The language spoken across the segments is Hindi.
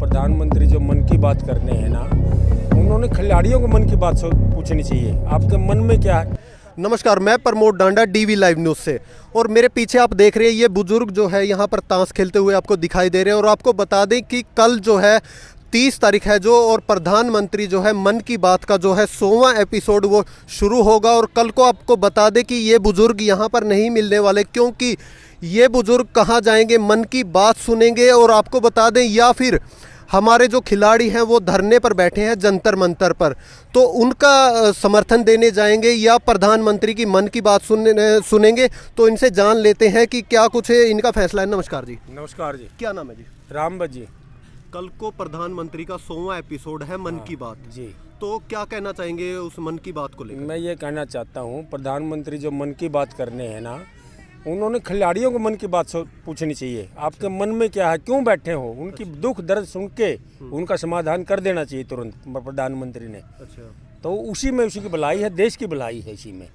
प्रधानमंत्री जो मन की बात करने हैं ना, उन्होंने खिलाड़ियों को मन की बात पूछनी चाहिए, आपके मन में क्या है। नमस्कार, मैं प्रमोद डांडा डीवी लाइव न्यूज़ से। और मेरे पीछे आप देख रहे हैं ये बुजुर्ग जो है यहाँ पर ताश खेलते हुए आपको दिखाई दे रहे हैं। और आपको बता दें कि कल जो है 30 तारीख है जो, और प्रधानमंत्री जो है मन की बात का जो है 100वां एपिसोड वो शुरू होगा। और कल को आपको बता दें कि ये बुजुर्ग यहाँ पर नहीं मिलने वाले, क्योंकि ये बुजुर्ग कहाँ जाएंगे, मन की बात सुनेंगे। और आपको बता दें या फिर हमारे जो खिलाड़ी हैं वो धरने पर बैठे हैं जंतर मंतर पर, तो उनका समर्थन देने जाएंगे या प्रधानमंत्री की मन की बात सुनेंगे। तो इनसे जान लेते हैं कि क्या कुछ है इनका फैसला है। नमस्कार जी। नमस्कार जी। क्या नाम है जी? रामबत जी। कल को प्रधानमंत्री का 100वां एपिसोड है मन की बात जी। तो क्या कहना चाहेंगे उस मन की बात को लेकर? मैं ये कहना चाहता हूँ, प्रधानमंत्री जो मन की बात करने हैं ना, उन्होंने खिलाड़ियों को मन की बात पूछनी चाहिए, आपके मन में क्या है, क्यों बैठे हो, उनकी दुख दर्द सुन के उनका समाधान कर देना चाहिए तुरंत प्रधानमंत्री ने। अच्छा। तो उसी में उसी की भलाई है, देश की भलाई है इसी में।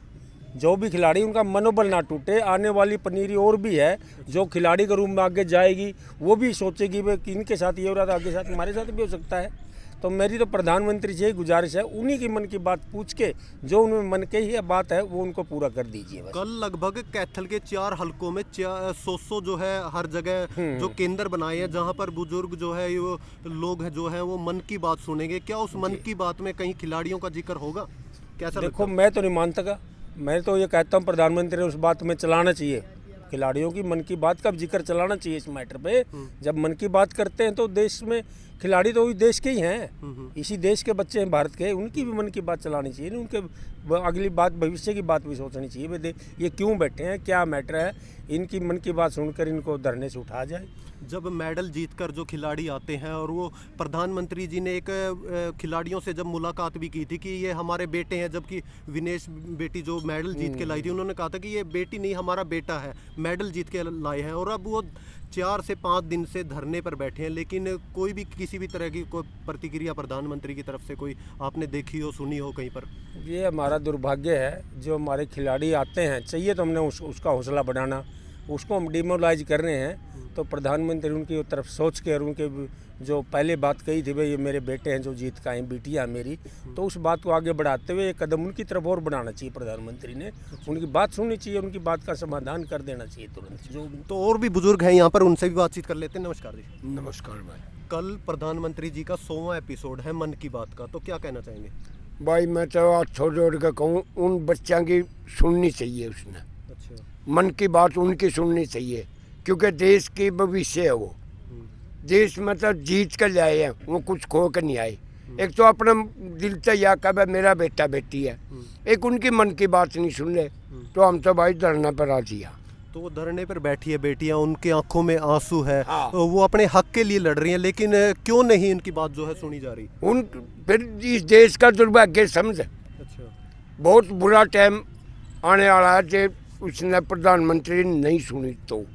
जो भी खिलाड़ी उनका मनोबल ना टूटे, आने वाली पनीरी और भी है जो खिलाड़ी के रूप में आगे जाएगी, वो भी सोचेगी भाई इनके साथ ये हो रहा था, आगे साथ हमारे साथ भी हो सकता है। तो मेरी तो प्रधानमंत्री से ही गुजारिश है, उन्हीं की मन की बात पूछ के जो उनमें मन के ही बात है वो उनको पूरा कर दीजिए। कल लगभग कैथल के 4 हलकों में 100 जो है हर जगह जो केंद्र बनाए हैं जहां पर बुजुर्ग जो है वो लोग हैं जो है वो मन की बात सुनेंगे। क्या उस मन की बात में कहीं खिलाड़ियों का जिक्र होगा? कैसा? देखो, मैं तो नहीं मानता, मैं तो ये कहता हूँ प्रधानमंत्री ने उस बात में चलाना चाहिए, खिलाड़ियों की मन की बात का जिक्र चलाना चाहिए इस मैटर पे। जब मन की बात करते हैं तो देश में खिलाड़ी तो देश के ही हैं, इसी देश के बच्चे हैं भारत के, उनकी भी मन की बात चलानी चाहिए, उनके अगली बात भविष्य की बात भी सोचनी चाहिए। भाई ये क्यों बैठे हैं, क्या मैटर है, इनकी मन की बात सुनकर इनको धरने से उठा जाए। जब मेडल जीतकर जो खिलाड़ी आते हैं और वो प्रधानमंत्री जी ने एक खिलाड़ियों से जब मुलाकात भी की थी कि ये हमारे बेटे हैं, जबकि विनेश बेटी जो मेडल जीत के लाई थी, उन्होंने कहा था कि ये बेटी नहीं हमारा बेटा है, मेडल जीत के लाए हैं। और अब वो 4 से 5 दिन से धरने पर बैठे हैं, लेकिन कोई भी किसी भी तरह की कोई प्रतिक्रिया प्रधानमंत्री की तरफ से कोई आपने देखी हो, सुनी हो कहीं पर? ये हमारा दुर्भाग्य है, जो हमारे खिलाड़ी आते हैं, चाहिए तो हमने उसका हौसला बढ़ाना, उसको हम डिमोरलाइज कर रहे हैं। तो प्रधानमंत्री उनकी तरफ सोच के और उनके जो पहले बात कही थी भाई ये मेरे बेटे हैं जो जीत का हैं, बिटिया मेरी, तो उस बात को आगे बढ़ाते हुए एक कदम उनकी तरफ और बढ़ाना चाहिए प्रधानमंत्री ने। उनकी बात सुननी चाहिए, उनकी बात का समाधान कर देना चाहिए तुरंत। जो तो और भी बुजुर्ग हैं यहाँ पर, उनसे भी बातचीत कर लेते हैं। नमस्कार जी। नमस्कार भाई। कल प्रधानमंत्री जी का 100वां एपिसोड है मन की बात का, तो क्या कहना चाहेंगे? भाई मैं तो आज छोड़ जोड़ के कहूँ, उन बच्चों की सुननी चाहिए उसने। अच्छा। मन की बात उनकी सुननी चाहिए, क्योंकि देश की भविष्य है वो। देश में तो जीत कर लाए हैं, वो कुछ खो कर नहीं आए। एक तो अपना दिल से या कब मेरा बेटा बेटी है, एक उनकी मन की बात नहीं सुन ले तो हम तो भाई धरना पर राजी हैं। तो वो धरने पर बैठी है बेटियां, उनके आंखों में आंसू है। हाँ। तो वो अपने हक के लिए लड़ रही हैं, लेकिन क्यों नहीं इनकी बात जो है सुनी जा रही? उन फिर इस देश का दुर्भाग्य समझ। अच्छा। बहुत बुरा टाइम आने वाला है जो उसने प्रधानमंत्री ने नहीं सुनी। तो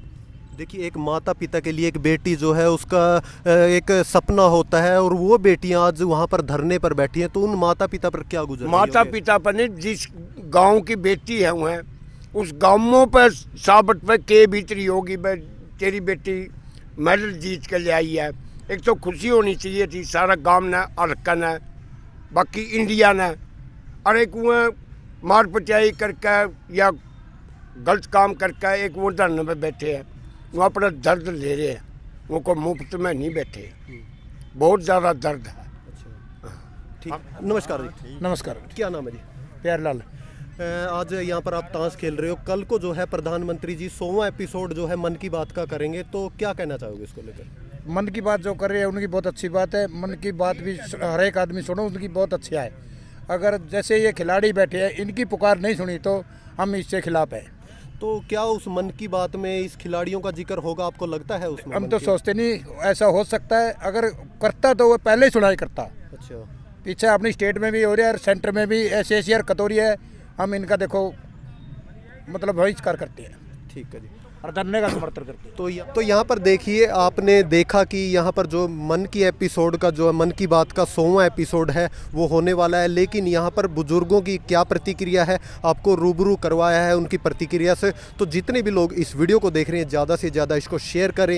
देखिए, एक माता पिता के लिए एक बेटी जो है उसका एक सपना होता है, और वो बेटियां आज वहाँ पर धरने पर बैठी हैं, तो उन माता पिता पर क्या गुजर रही माता होगी? पिता पर नहीं, जिस गांव की बेटी है वह उस गांवों पर साबत पर के भीतरी होगी तेरी बेटी मेडल जीत के ले आई है। एक तो खुशी होनी चाहिए थी सारा गांव ने, हल्का ने, बाकी इंडिया ने। और एक वह मार पिटाई करके या गलत काम करके एक वो धरने पर बैठे हैं, वो अपना दर्द ले रहे हैं, वो को मुफ्त में नहीं बैठे, बहुत ज़्यादा दर्द है। ठीक। नमस्कार जी। नमस्कार। क्या नाम है जी? प्यारलाल। आज यहाँ पर आप ताश खेल रहे हो, कल को जो है प्रधानमंत्री जी 100वां एपिसोड जो है मन की बात का करेंगे, तो क्या कहना चाहोगे इसको लेकर? मन की बात जो कर रहे हैं उनकी बहुत अच्छी बात है, मन की बात भी हर एक आदमी सुनो, उनकी बहुत अच्छा है। अगर जैसे ये खिलाड़ी बैठे हैं, इनकी पुकार नहीं सुनी तो हम इससे खिलाफ हैं। तो क्या उस मन की बात में इस खिलाड़ियों का जिक्र होगा, आपको लगता है उसमें? हम तो सोचते नहीं ऐसा हो सकता है, अगर करता तो वो पहले ही सुनाई करता। अच्छा। पीछे अपनी स्टेट में भी हो रहा है और सेंटर में भी ऐसे और कतौरी है, हम इनका देखो मतलब बहिष्कार करते हैं। ठीक है जी। और धरने का समर्थन करते हैं। तो यहाँ पर देखिए, आपने देखा कि यहाँ पर जो मन की एपिसोड का जो मन की बात का 100वां एपिसोड है वो होने वाला है, लेकिन यहाँ पर बुजुर्गों की क्या प्रतिक्रिया है आपको रूबरू करवाया है उनकी प्रतिक्रिया से। तो जितने भी लोग इस वीडियो को देख रहे हैं ज़्यादा से ज़्यादा इसको शेयर करें।